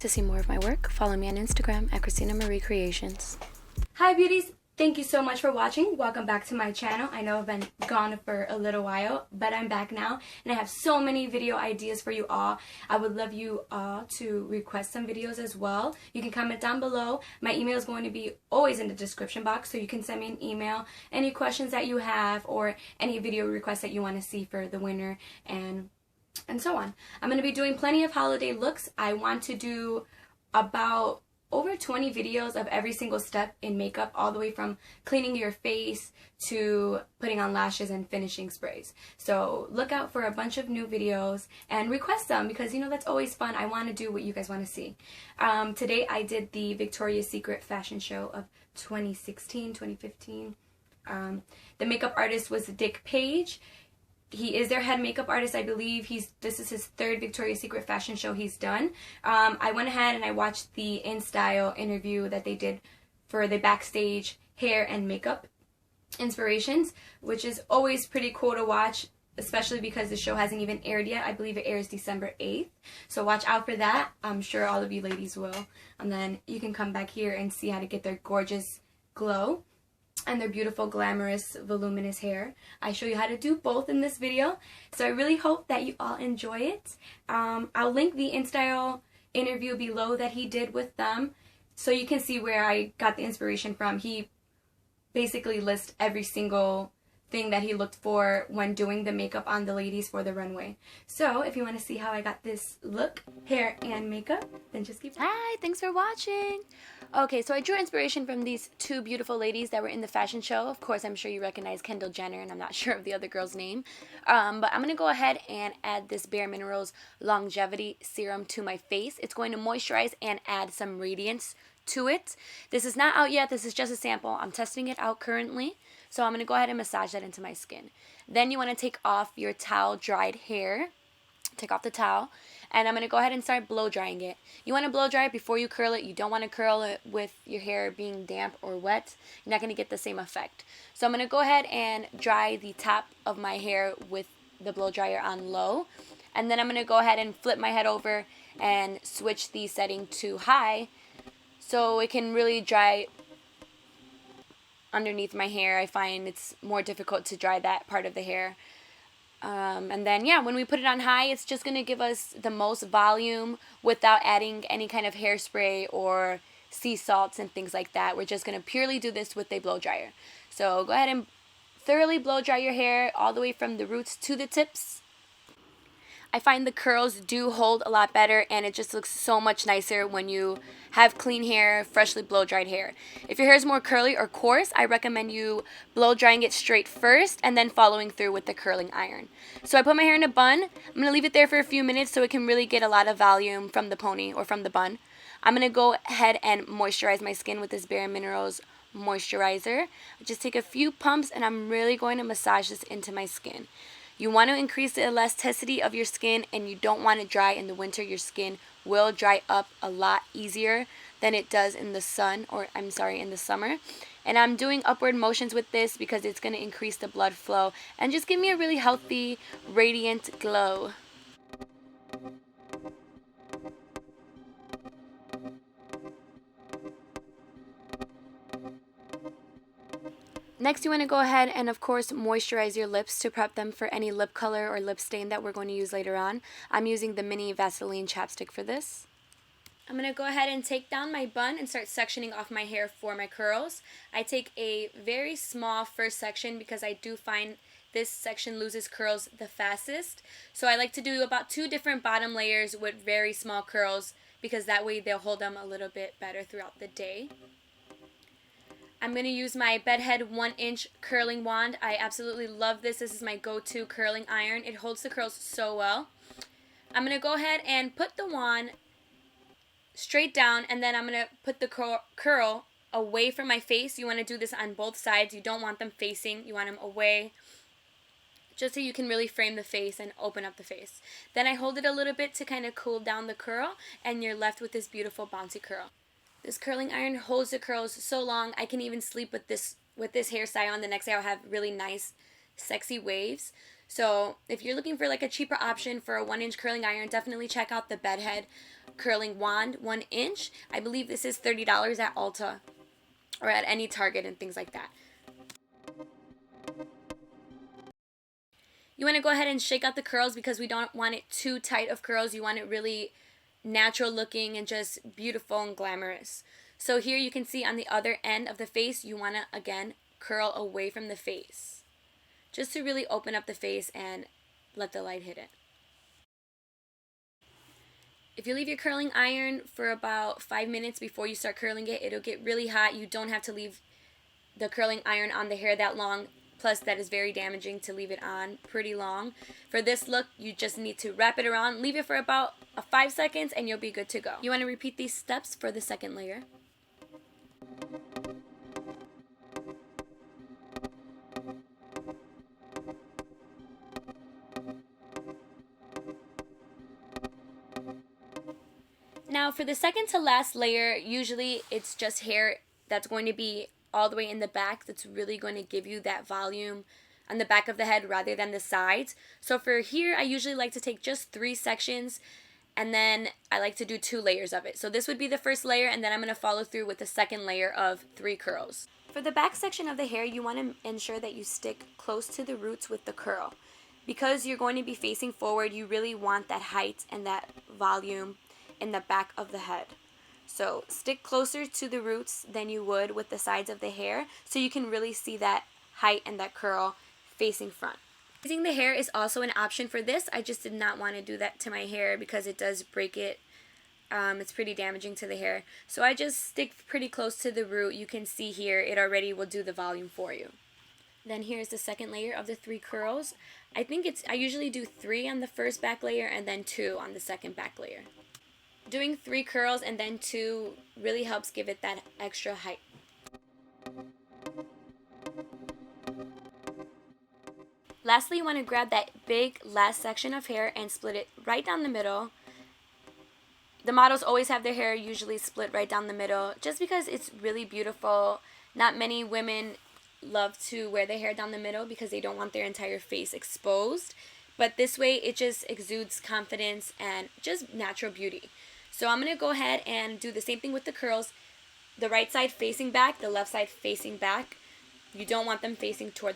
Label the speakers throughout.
Speaker 1: To see more of my work, follow me on Instagram at Christina Marie Creations.
Speaker 2: Hi beauties! Thank you so much for watching. Welcome back to my channel. I know I've been gone for a little while, but I'm back now and I have so many video ideas for you all. I would love you all to request some videos as well. You can comment down below. My email is going to be always in the description box, so you can send me an email, any questions that you have or any video requests that you want to see for the winter and so on. I'm going to be doing plenty of holiday looks. I want to do about over 20 videos of every single step in makeup, all the way from cleaning your face to putting on lashes and finishing sprays. So look out for a bunch of new videos and request them, because you know that's always fun. I want to do what you guys want to see. Today I did the Victoria's Secret fashion show of 2016, 2015. The makeup artist was Dick Page. He is their head makeup artist, I believe. This is his third Victoria's Secret fashion show he's done. I went ahead and I watched the InStyle interview that they did for the backstage hair and makeup inspirations, which is always pretty cool to watch, especially because the show hasn't even aired yet. I believe it airs December 8th. So watch out for that. I'm sure all of you ladies will. And then you can come back here and see how to get their gorgeous glow and their beautiful, glamorous, voluminous hair. I show you how to do both in this video, so I really hope that you all enjoy it. I'll link the InStyle interview below that he did with them, so you can see where I got the inspiration from. He basically lists every single thing that he looked for when doing the makeup on the ladies for the runway. So if you want to see how I got this look, hair, and makeup, then just keep watching.
Speaker 1: Hi, thanks for watching. Okay, so I drew inspiration from these two beautiful ladies that were in the fashion show. Of course, I'm sure you recognize Kendall Jenner, and I'm not sure of the other girl's name. But I'm going to go ahead and add this Bareminerals Longevity Serum to my face. It's going to moisturize and add some radiance to it. This is not out yet. This is just a sample. I'm testing it out currently. So I'm going to go ahead and massage that into my skin. Then you want to take off your towel dried hair. Take off the towel. And I'm going to go ahead and start blow drying it. You want to blow dry it before you curl it. You don't want to curl it with your hair being damp or wet. You're not going to get the same effect. So I'm going to go ahead and dry the top of my hair with the blow dryer on low. And then I'm going to go ahead and flip my head over and switch the setting to high, so it can really dry underneath my hair. I find it's more difficult to dry that part of the hair. And then, yeah, when we put it on high, it's just going to give us the most volume without adding any kind of hairspray or sea salts and things like that. We're just going to purely do this with a blow dryer. So go ahead and thoroughly blow dry your hair all the way from the roots to the tips. I find the curls do hold a lot better, and it just looks so much nicer when you have clean hair, freshly blow dried hair. If your hair is more curly or coarse, I recommend you blow drying it straight first and then following through with the curling iron. So I put my hair in a bun. I'm going to leave it there for a few minutes so it can really get a lot of volume from the pony or from the bun. I'm going to go ahead and moisturize my skin with this Bareminerals Moisturizer. I just take a few pumps and I'm really going to massage this into my skin. You want to increase the elasticity of your skin, and you don't want it dry in the winter. Your skin will dry up a lot easier than it does in the sun, or I'm sorry, in the summer. And I'm doing upward motions with this because it's going to increase the blood flow and just give me a really healthy, radiant glow. Next, you want to go ahead and, of course, moisturize your lips to prep them for any lip color or lip stain that we're going to use later on. I'm using the mini Vaseline chapstick for this. I'm going to go ahead and take down my bun and start sectioning off my hair for my curls. I take a very small first section because I do find this section loses curls the fastest. So I like to do about 2 different bottom layers with very small curls, because that way they'll hold them a little bit better throughout the day. I'm going to use my Bedhead 1-inch curling wand. I absolutely love this. This is my go-to curling iron. It holds the curls so well. I'm going to go ahead and put the wand straight down, and then I'm going to put the curl away from my face. You want to do this on both sides. You don't want them facing. You want them away, just so you can really frame the face and open up the face. Then I hold it a little bit to kind of cool down the curl, and you're left with this beautiful bouncy curl. This curling iron holds the curls so long. I can even sleep with this hairstyle on. The next day I'll have really nice, sexy waves. So if you're looking for like a cheaper option for a 1-inch curling iron, definitely check out the Bedhead curling wand, 1 inch. I believe this is $30 at Ulta or at any Target and things like that. You want to go ahead and shake out the curls because we don't want it too tight of curls. You want it really natural looking and just beautiful and glamorous. So here you can see on the other end of the face, you want to, again, curl away from the face, just to really open up the face and let the light hit it. If you leave your curling iron for about 5 minutes before you start curling it, it'll get really hot. You don't have to leave the curling iron on the hair that long. Plus, that is very damaging to leave it on pretty long. For this look, you just need to wrap it around, leave it for about 5 seconds, and you'll be good to go. You want to repeat these steps for the second layer. Now, for the second to last layer, usually it's just hair that's going to be all the way in the back that's really going to give you that volume on the back of the head rather than the sides. So for here, I usually like to take just 3 sections, and then I like to do 2 layers of it. So this would be the first layer, and then I'm going to follow through with the second layer of 3 curls. For the back section of the hair, you want to ensure that you stick close to the roots with the curl. Because you're going to be facing forward, you really want that height and that volume in the back of the head. So stick closer to the roots than you would with the sides of the hair so you can really see that height and that curl facing front. Raising the hair is also an option for this. I just did not want to do that to my hair because it does break it. It's pretty damaging to the hair. So I just stick pretty close to the root. You can see here it already will do the volume for you. Then here's the second layer of the 3 curls. I usually do 3 on the first back layer and then 2 on the second back layer. Doing 3 curls and then 2 really helps give it that extra height. Lastly, you want to grab that big last section of hair and split it right down the middle. The models always have their hair usually split right down the middle just because it's really beautiful. Not many women love to wear their hair down the middle because they don't want their entire face exposed. But this way it just exudes confidence and just natural beauty. So I'm going to go ahead and do the same thing with the curls. The right side facing back, the left side facing back. You don't want them facing toward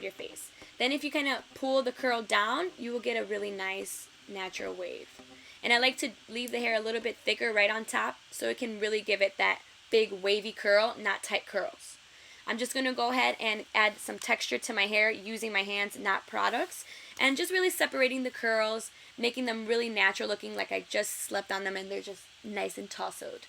Speaker 1: your face. Then if you kind of pull the curl down, you will get a really nice natural wave. And I like to leave the hair a little bit thicker right on top so it can really give it that big wavy curl, not tight curls. I'm just going to go ahead and add some texture to my hair using my hands, not products. And just really separating the curls, making them really natural looking, like I just slept on them and they're just nice and tousled.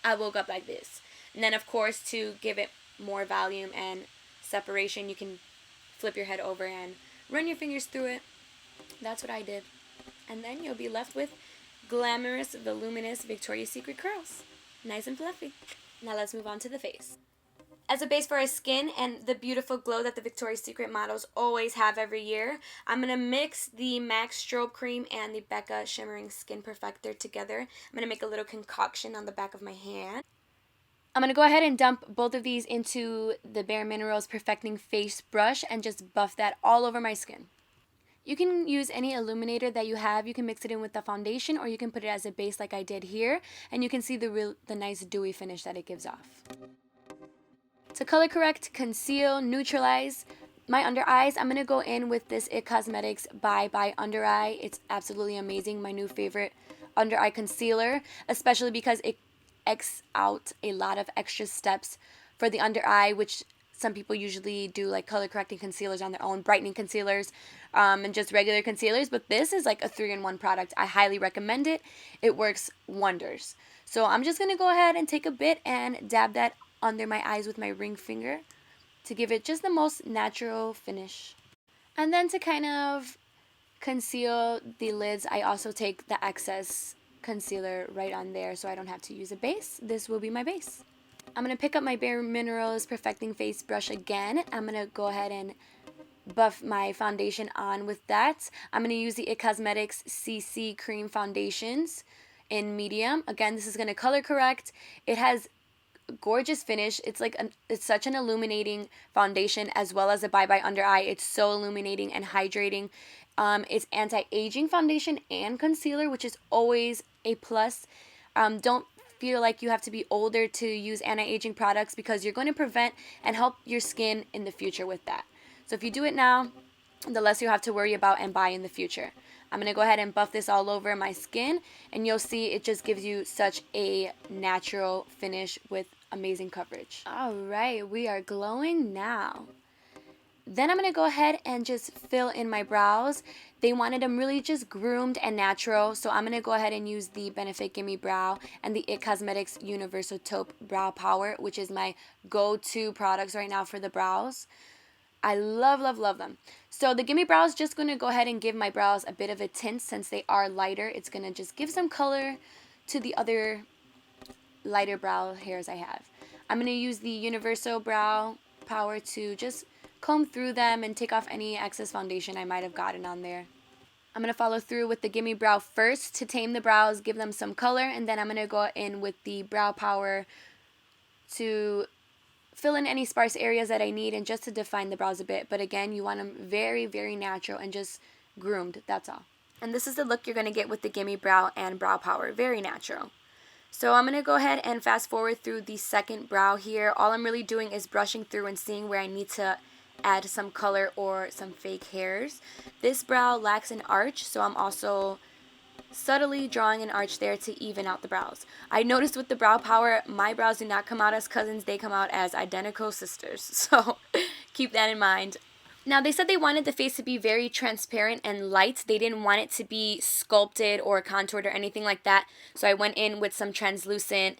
Speaker 1: I woke up like this. And then of course, to give it more volume and separation, you can flip your head over and run your fingers through it. That's what I did. And then you'll be left with glamorous, voluminous Victoria's Secret curls. Nice and fluffy. Now let's move on to the face. As a base for our skin and the beautiful glow that the Victoria's Secret models always have every year, I'm going to mix the MAC Stobe Cream and the Becca Shimmering Skin Perfector together. I'm going to make a little concoction on the back of my hand. I'm going to go ahead and dump both of these into the Bareminerals Perfecting Face Brush and just buff that all over my skin. You can use any illuminator that you have. You can mix it in with the foundation or you can put it as a base like I did here. And you can see the nice dewy finish that it gives off. To color correct, conceal, neutralize my under eyes, I'm going to go in with this IT Cosmetics by Undereye. It's absolutely amazing. My new favorite under eye concealer, especially because it X out a lot of extra steps for the under eye, which some people usually do like color correcting concealers on their own, brightening concealers, and just regular concealers. But this is like a 3-in-1 product. I highly recommend it. It works wonders. So I'm just going to go ahead and take a bit and dab that under my eyes with my ring finger to give it just the most natural finish. And then to kind of conceal the lids, I also take the excess concealer right on there so I don't have to use a base. This will be my base. I'm going to pick up my Bareminerals Perfecting Face Brush again. I'm going to go ahead and buff my foundation on with that. I'm going to use the IT Cosmetics CC Cream Foundations in medium. Again, this is going to color correct. It has gorgeous finish. It's such an illuminating foundation as well as a Bye Bye Under Eye. It's so illuminating and hydrating. It's anti-aging foundation and concealer, which is always a plus. Don't feel like you have to be older to use anti-aging products because you're going to prevent and help your skin in the future with that. So if you do it now, the less you have to worry about and buy in the future. I'm going to go ahead and buff this all over my skin, and you'll see it just gives you such a natural finish with amazing coverage. Alright, we are glowing now. Then I'm going to go ahead and just fill in my brows. They wanted them really just groomed and natural, so I'm going to go ahead and use the Benefit Gimme Brow and the IT Cosmetics Universal Taupe Brow Power, which is my go-to products right now for the brows. I love, love, love them. So the Gimme Brow is just going to go ahead and give my brows a bit of a tint since they are lighter. It's going to just give some color to the other lighter brow hairs I have. I'm going to use the Universal Brow Power to just comb through them and take off any excess foundation I might have gotten on there. I'm going to follow through with the Gimme Brow first to tame the brows, give them some color, and then I'm going to go in with the Brow Power to fill in any sparse areas that I need and just to define the brows a bit. But again, you want them very, very natural and just groomed, that's all. And this is the look you're going to get with the Gimme Brow and Brow Power, very natural. So I'm going to go ahead and fast forward through the second brow here. All I'm really doing is brushing through and seeing where I need to add some color or some fake hairs. This brow lacks an arch, so I'm also subtly drawing an arch there to even out the brows. I noticed with the Brow Power, my brows do not come out as cousins, they come out as identical sisters. So keep that in mind. Now they said they wanted the face to be very transparent and light. They didn't want it to be sculpted or contoured or anything like that. So I went in with some translucent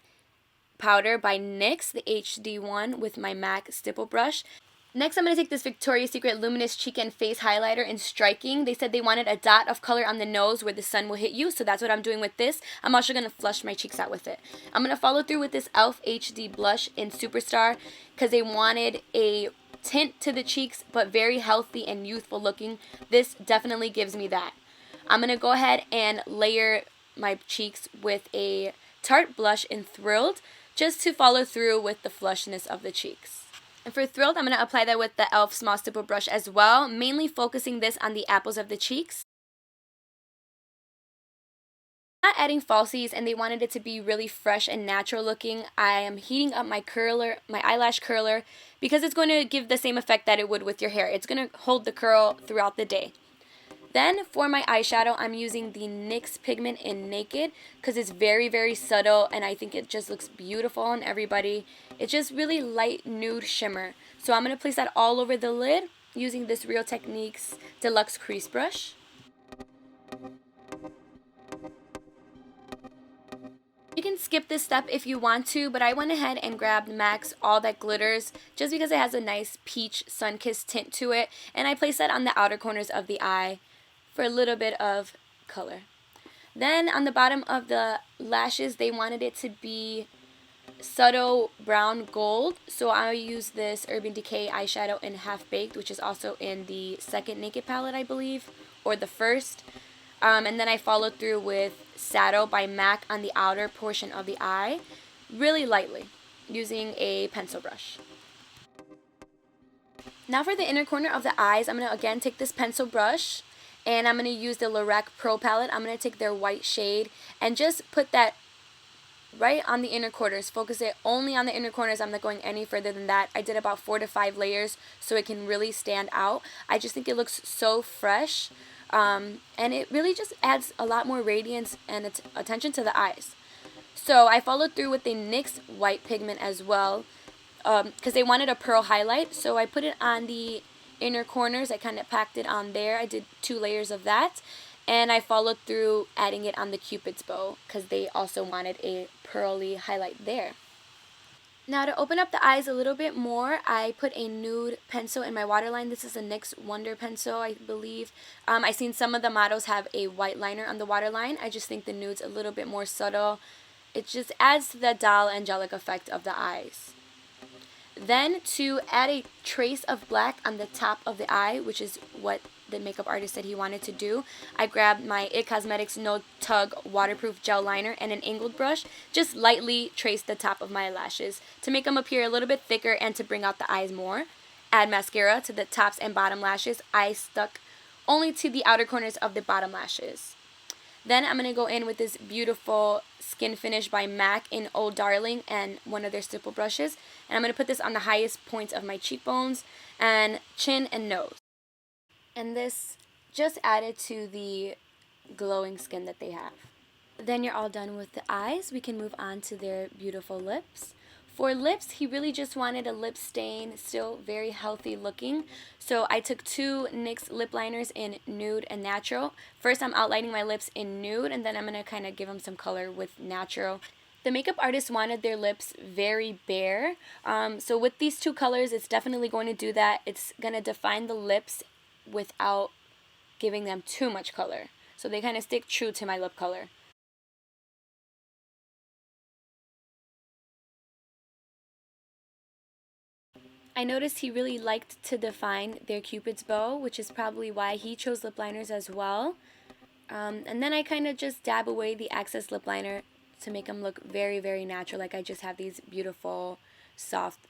Speaker 1: powder by NYX, the HD one, with my MAC stipple brush. Next, I'm going to take this Victoria's Secret Luminous Cheek and Face Highlighter in Striking. They said they wanted a dot of color on the nose where the sun will hit you, so that's what I'm doing with this. I'm also going to flush my cheeks out with it. I'm going to follow through with this e.l.f. HD Blush in Superstar because they wanted a tint to the cheeks, but very healthy and youthful looking. This definitely gives me that. I'm going to go ahead and layer my cheeks with a Tarte blush in Thrilled just to follow through with the flushness of the cheeks. And for Thrilled, I'm going to apply that with the e.l.f. Small Stipple Brush as well, mainly focusing this on the apples of the cheeks. Not adding falsies, and they wanted it to be really fresh and natural looking. I am heating up my eyelash curler, because it's going to give the same effect that it would with your hair. It's going to hold the curl throughout the day. Then for my eyeshadow, I'm using the NYX Pigment in Naked because it's very, very subtle and I think it just looks beautiful on everybody. It's just really light nude shimmer. So I'm going to place that all over the lid using this Real Techniques Deluxe Crease Brush. You can skip this step if you want to, but I went ahead and grabbed MAC's All That Glitters just because it has a nice peach sun-kissed tint to it, and I placed that on the outer corners of the eye for a little bit of color. Then on the bottom of the lashes, they wanted it to be subtle brown gold, so I use this Urban Decay eyeshadow in Half Baked, which is also in the second Naked palette, I believe, or the first. And then I followed through with Saddle by MAC on the outer portion of the eye, really lightly, using a pencil brush. Now for the inner corner of the eyes, I'm going to again take this pencil brush, and I'm going to use the LORAC Pro palette. I'm going to take their white shade and just put that right on the inner corners. Focus it only on the inner corners. I'm not going any further than that. I did about 4 to 5 layers so it can really stand out. I just think it looks so fresh. And it really just adds a lot more radiance and attention to the eyes. So I followed through with the NYX white pigment as well because they wanted a pearl highlight. So I put it on the inner corners. I kind of packed it on there. I did 2 layers of that. And I followed through adding it on the Cupid's bow because they also wanted a pearly highlight there. Now to open up the eyes a little bit more, I put a nude pencil in my waterline. This is a NYX Wonder pencil, I believe. I've seen some of the models have a white liner on the waterline. I just think the nude's a little bit more subtle. It just adds to the doll angelic effect of the eyes. Then to add a trace of black on the top of the eye, which is what the makeup artist said he wanted to do, I grabbed my IT Cosmetics No-Tug waterproof gel liner and an angled brush, just lightly traced the top of my lashes to make them appear a little bit thicker and to bring out the eyes more. Add mascara to the tops and bottom lashes. I stuck only to the outer corners of the bottom lashes. Then I'm going to go in with this beautiful Skin Finish by MAC in Old Darling and one of their stipple brushes. And I'm going to put this on the highest points of my cheekbones and chin and nose. And this just added to the glowing skin that they have. Then you're all done with the eyes. We can move on to their beautiful lips. For lips, he really just wanted a lip stain, still very healthy looking. So I took two NYX lip liners in Nude and Natural. First, I'm outlining my lips in Nude, and then I'm going to kind of give them some color with Natural. The makeup artist wanted their lips very bare. So with these two colors, it's definitely going to do that. It's going to define the lips without giving them too much color. So they kind of stick true to my lip color. I noticed he really liked to define their Cupid's bow, which is probably why he chose lip liners as well. And then I kind of just dab away the excess lip liner to make them look very, very natural, like I just have these beautiful, soft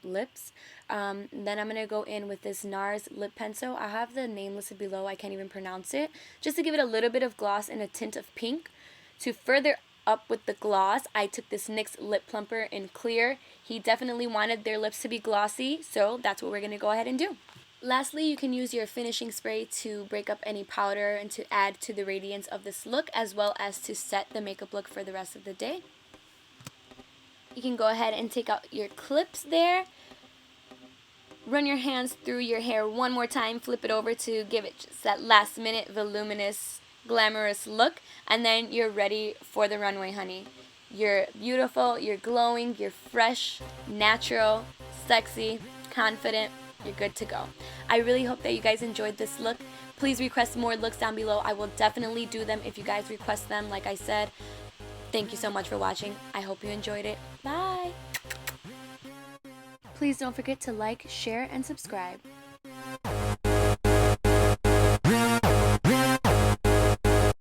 Speaker 1: lips. Then I'm going to go in with this NARS lip pencil. I have the name listed below, I can't even pronounce it, just to give it a little bit of gloss and a tint of pink. To further up with the gloss, I took this NYX lip plumper in clear. He definitely wanted their lips to be glossy, so that's what we're going to go ahead and do. Lastly, you can use your finishing spray to break up any powder and to add to the radiance of this look, as well as to set the makeup look for the rest of the day. You can go ahead and take out your clips there. Run your hands through your hair one more time, flip it over to give it just that last minute voluminous, glamorous look, and then you're ready for the runway, honey. You're beautiful, you're glowing, you're fresh, natural, sexy, confident, you're good to go. I really hope that you guys enjoyed this look. Please request more looks down below. I will definitely do them if you guys request them, like I said. Thank you so much for watching. I hope you enjoyed it. Bye! Please don't forget to like, share, and subscribe.